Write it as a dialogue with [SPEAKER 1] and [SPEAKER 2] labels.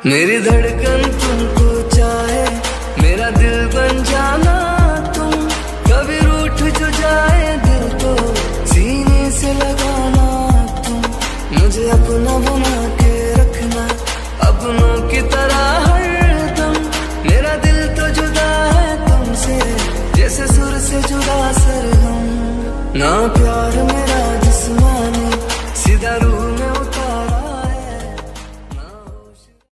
[SPEAKER 1] मेरी धड़कन तुमको चाहे, मेरा दिल बन जाना तुम। कभी रूठ जो जाए दिल को सीने से लगाना तुम। मुझे अपना बना के रखना अपनों की तरह हरदम। मेरा दिल तो जुदा है तुमसे, जैसे सुर से जुदा सरगम। ना